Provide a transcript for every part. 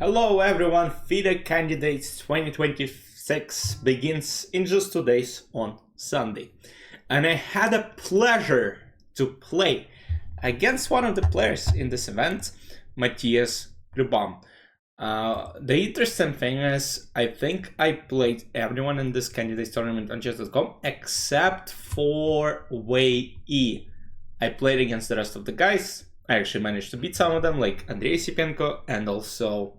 Hello everyone, FIDE Candidates 2026 begins in just 2 days on Sunday. And I had a pleasure to play against one of the players in this event, Matthias Bluebaum. The interesting thing is, I think I played everyone in this Candidates Tournament on chess.com except for Wei E. I played against the rest of the guys. I actually managed to beat some of them, like Andrei Sipenko and also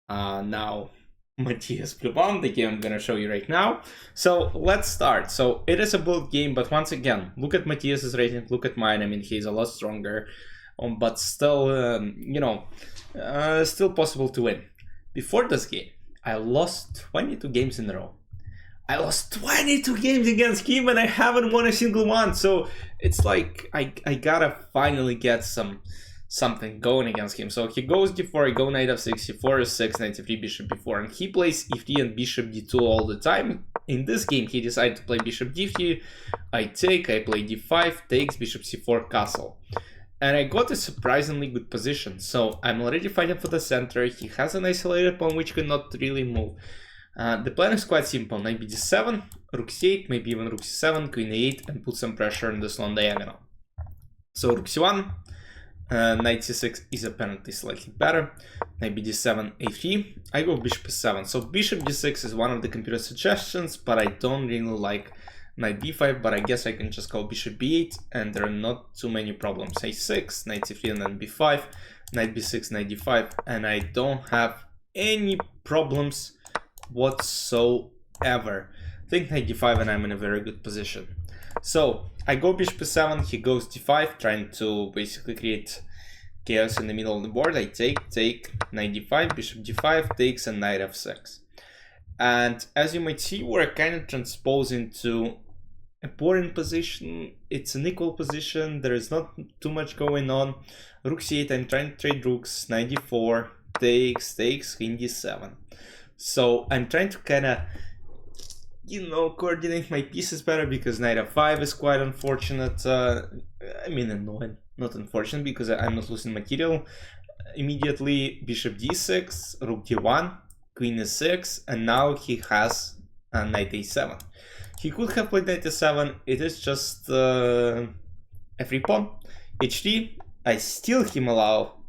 now Matthias Bluebaum, the game I'm gonna show you right now. So let's start. So it is a bullet game, but once again, look at Matthias's rating, look at mine. I mean, he's a lot stronger, but still, still possible to win. Before this game, I lost 22 games in a row. I lost 22 games against him and I haven't won a single one. So it's like I gotta finally get something going against him. So he goes d4, I go knight f6, c4 is6, knight c3, bishop b4, and he plays e3 and bishop d2 all the time. In this game he decided to play bishop d3, I take, I play d5, takes, bishop c4, castle. And I got a surprisingly good position, so I'm already fighting for the center. He has an isolated pawn which cannot really move. The plan is quite simple: knight bd7, rook c8, maybe even rook c7, queen a8, and put some pressure on this long diagonal. So rook c1, knight c6 is apparently slightly better, knight bd7, a3, I go bishop e7. So bishop d6 is one of the computer suggestions, but I don't really like knight b5, but I guess I can just go bishop b8 and there are not too many problems. a6, knight c3 and then b5, knight b6, knight d5, and I don't have any problems whatsoever. I think knight d5 and I'm in a very good position. So I go bishop e7, he goes d5, trying to basically create chaos in the middle of the board. I take, knight d5, bishop d5, takes, and knight f6. And as you might see, we're kind of transposing to a boring position. It's an equal position, there is not too much going on. Rook c8, I'm trying to trade rooks, knight d4, takes, queen d7. So I'm trying to kind of, coordinate my pieces better, because knight f5 is quite unfortunate. I mean, annoying, not unfortunate, because I'm not losing material immediately. Bishop d6, rook d1, queen e6, and now he has knight a7. He could have played knight a7, it is just a free pawn. h3, I still him allow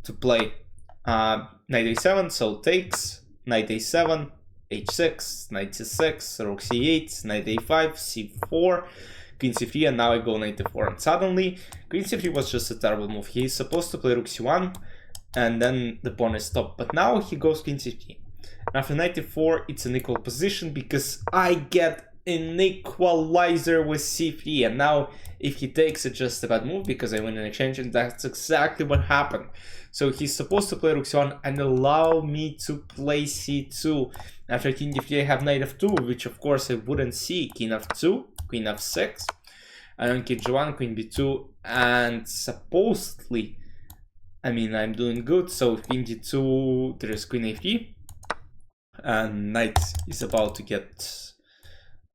to play knight a7, so takes, knight a7, h6, knight c6, rook c8, knight a5, c4, queen c3, and now I go knight e4. And suddenly, queen c3 was just a terrible move. He's supposed to play rook c1, and then the pawn is stopped. But now he goes queen c3. And after knight e4, it's an equal position, because I get an equalizer with c3. And now, if he takes, it's just a bad move, because I win an exchange, and that's exactly what happened. So he's supposed to play rook c1 and allow me to play c2. After king d3, I have knight f2, which of course I wouldn't see. King f2, queen f6, and then king g1, queen b2, and supposedly, I mean, I'm doing good. So king d2, there is queen a3, and knight is about to get,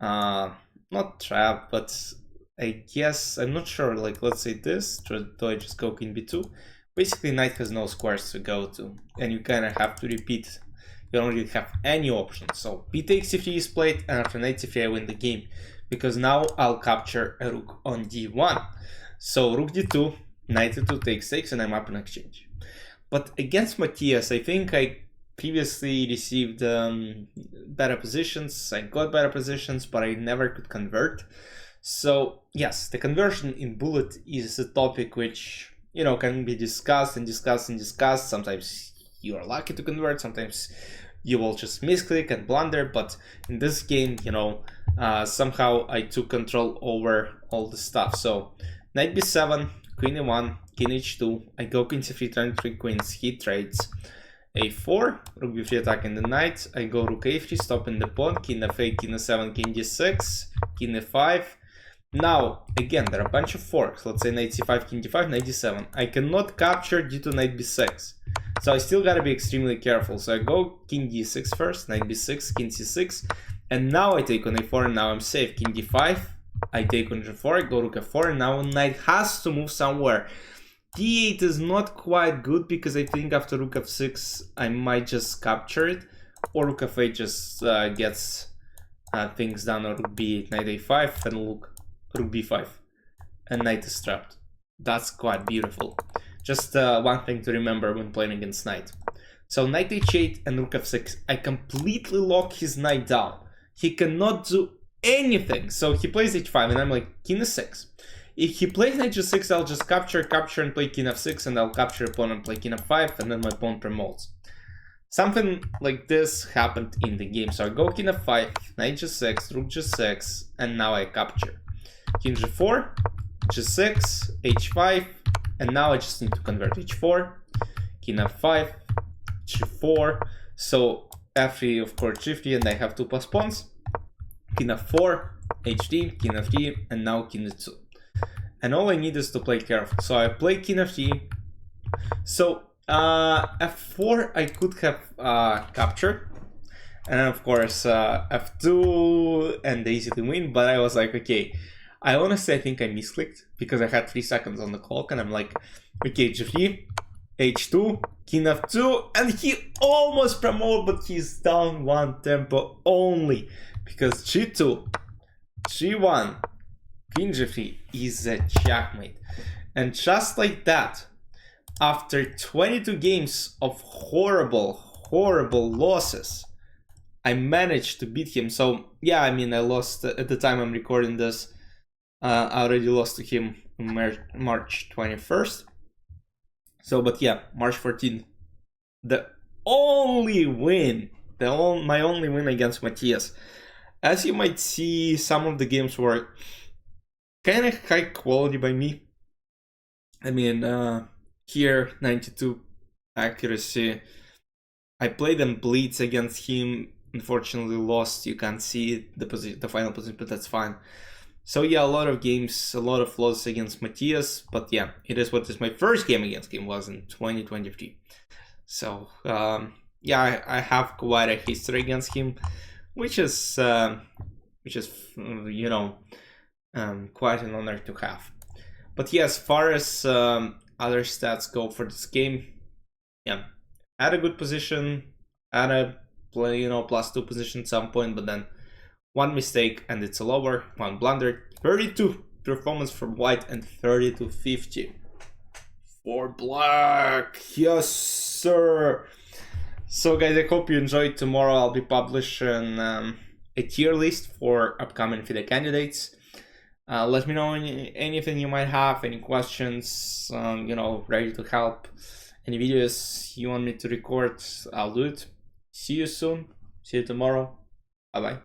not trapped, but I guess, I'm not sure, like, let's say this, do I just go queen b2? Basically, knight has no squares to go to, and you kind of have to repeat. You don't really have any options. So b takes c3 is played, and after knight c3 I win the game, because now I'll capture a rook on d1. So rook d2, knight e2 takes, and I'm up in exchange. But against Matthias, I think I previously received better positions. I got better positions, but I never could convert. So yes, the conversion in bullet is a topic which, can be discussed and discussed and discussed. Sometimes you are lucky to convert, sometimes you will just misclick and blunder, but in this game, somehow I took control over all the stuff. So knight b7, queen e1, king h2, I go queen c3, trying to trade queens, he trades a4, rook b3 attacking the knight, I go rook a3, stopping the pawn, king f8, king e7, king d6, king e5. Now, again, there are a bunch of forks. Let's say knight c5, king d5, knight d7. I cannot capture due to knight b6. So I still gotta be extremely careful. So I go king d6 first, knight b6, king c6. And now I take on a4 and now I'm safe. King d5, I take on g4, I go rook f4, and now knight has to move somewhere. d8 is not quite good because I think after rook f6 I might just capture it, or rook f8 just gets things done, or rook b8, knight a5, and rook b5, and knight is trapped. That's quite beautiful. Just one thing to remember when playing against knight. So knight h8 and rook f6, I completely lock his knight down. He cannot do anything. So he plays h5 and I'm like, king e6. If he plays knight g6, I'll just capture and play king f6, and I'll capture opponent, play king f5, and then my pawn promotes. Something like this happened in the game. So I go king f5, knight g6, rook g6, and now I capture. King g4, g6, h5, and now I just need to convert h4, king f5, g4, so f3, of course, g3, and I have two pawns, king f4, h3, king f3, and now king e2. And all I need is to play careful. So I play king f3. So f4 I could have captured, and of course f2 and easily win, but I was like, okay, I honestly I think I misclicked because I had 3 seconds on the clock, and I'm like, okay, g3, h2, king f2, and he almost promoted, but he's down 1 tempo only because g2, g1, king g3 is a checkmate. And just like that, after 22 games of horrible losses, I managed to beat him. So yeah, I mean, I lost at the time I'm recording this. I already lost to him on March 21st. So, but yeah, March 14th, the only win, my only win against Matthias. As you might see, some of the games were kind of high quality by me. I mean, here 92 accuracy. I played them blitz against him. Unfortunately, lost. You can't see the final position, but that's fine. So yeah, a lot of games, a lot of losses against Matthias, but yeah, it is what is. My first game against him was in 2023. So yeah, I have quite a history against him, which is you know, quite an honor to have. But yeah, as far as other stats go for this game, yeah, at a good position, at a play, you know, +2 position at some point, but then one mistake and it's a lower, one blunder. 32 performance for white and 32-50 for black. Yes, sir. So guys, I hope you enjoyed. Tomorrow I'll be publishing a tier list for upcoming FIDE candidates. Let me know anything you might have, any questions, you know, ready to help. Any videos you want me to record, I'll do it. See you soon. See you tomorrow. Bye-bye.